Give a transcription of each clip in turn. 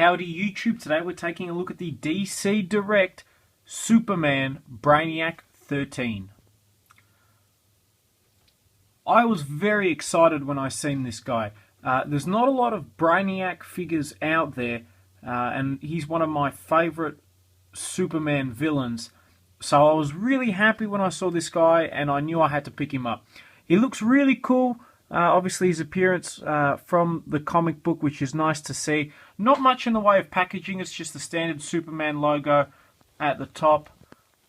Howdy YouTube. Today we're taking a look at the DC Direct Superman Brainiac 13. I was very excited when I seen this guy. There's not a lot of Brainiac figures out there, and he's one of my favorite Superman villains. So I was really happy when I saw this guy, and I knew I had to pick him up. He looks really cool. Obviously his appearance from the comic book, which is nice to see. Not much in the way of packaging, it's just the standard Superman logo at the top.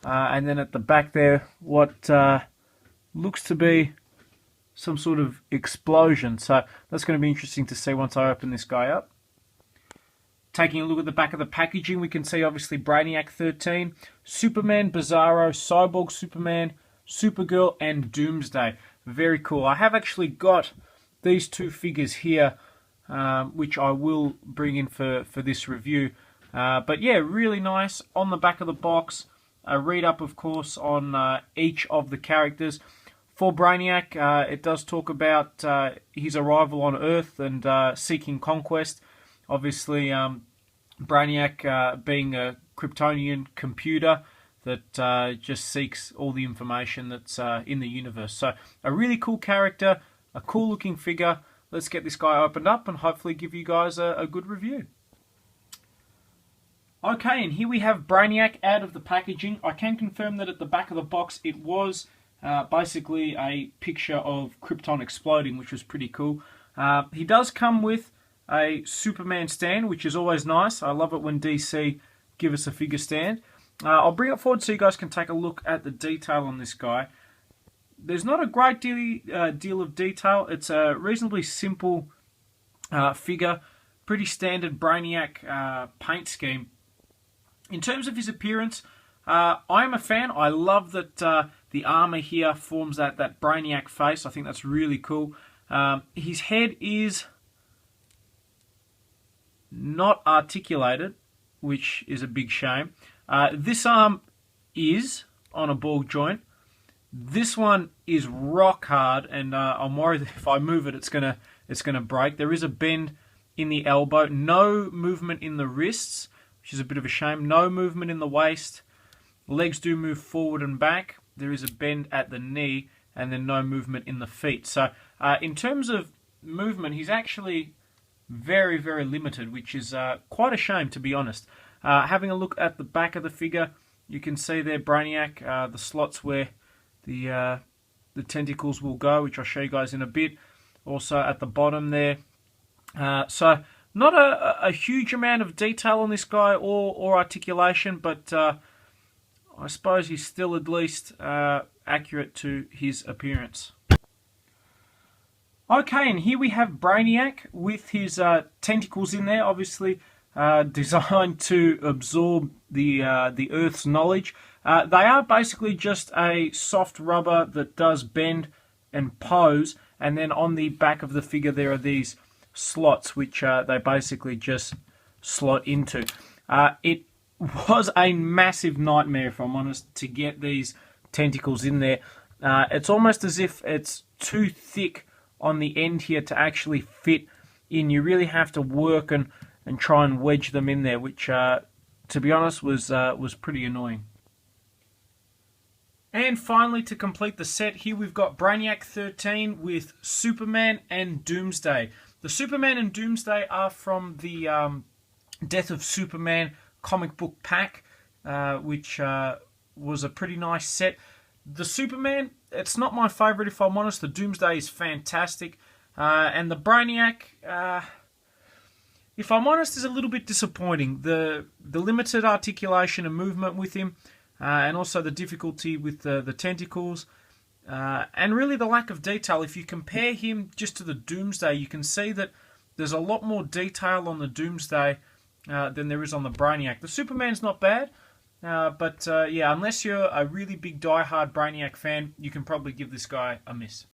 And then at the back there, what looks to be some sort of explosion. So that's going to be interesting to see once I open this guy up. Taking a look at the back of the packaging, we can see obviously Brainiac 13, Superman, Bizarro, Cyborg Superman, Supergirl, and Doomsday. Very cool. I have actually got these two figures here, which I will bring in for this review. But yeah, really nice. On the back of the box, a read-up, of course, on each of the characters. For Brainiac, it does talk about his arrival on Earth and seeking conquest. Obviously, Brainiac being a Kryptonian computer that just seeks all the information that's in the universe. So a really cool character, a cool looking figure. Let's get this guy opened up and hopefully give you guys a good review. Okay, and here we have Brainiac out of the packaging. I can confirm that at the back of the box it was basically a picture of Krypton exploding, which was pretty cool. He does come with a Superman stand, which is always nice. I love it when DC give us a figure stand. I'll bring it forward so you guys can take a look at the detail on this guy. There's not a great deal of detail. It's a reasonably simple figure, pretty standard Brainiac paint scheme. In terms of his appearance, I'm a fan. I love that the armor here forms that Brainiac face. I think that's really cool. His head is not articulated, which is a big shame. This arm is on a ball joint. This one is rock hard, and I'm worried that if I move it, it's gonna break. There is a bend in the elbow, no movement in the wrists, which is a bit of a shame. No movement in the waist. Legs do move forward and back. There is a bend at the knee, and then no movement in the feet. So, in terms of movement, he's actually very, very limited, which is quite a shame, to be honest. Having a look at the back of the figure, you can see there Brainiac, the slots where the tentacles will go, which I'll show you guys in a bit. Also at the bottom there. So not a huge amount of detail on this guy or articulation, but I suppose he's still at least accurate to his appearance. Okay, and here we have Brainiac with his tentacles in there, obviously designed to absorb the Earth's knowledge. They are basically just a soft rubber that does bend and pose, and then on the back of the figure there are these slots which they basically just slot into. It was a massive nightmare, if I'm honest, to get these tentacles in there. It's almost as if it's too thick on the end here to actually fit in. You really have to work and try and wedge them in there, which, to be honest, was pretty annoying. And finally, to complete the set, here we've got Brainiac 13 with Superman and Doomsday. The Superman and Doomsday are from the Death of Superman comic book pack, which was a pretty nice set. The Superman, it's not my favourite, if I'm honest. The Doomsday is fantastic. And the Brainiac, if I'm honest, is a little bit disappointing. The limited articulation and movement with him, and also the difficulty with the tentacles, and really the lack of detail. If you compare him just to the Doomsday, you can see that there's a lot more detail on the Doomsday than there is on the Brainiac. The Superman's not bad, but yeah, unless you're a really big die-hard Brainiac fan, you can probably give this guy a miss.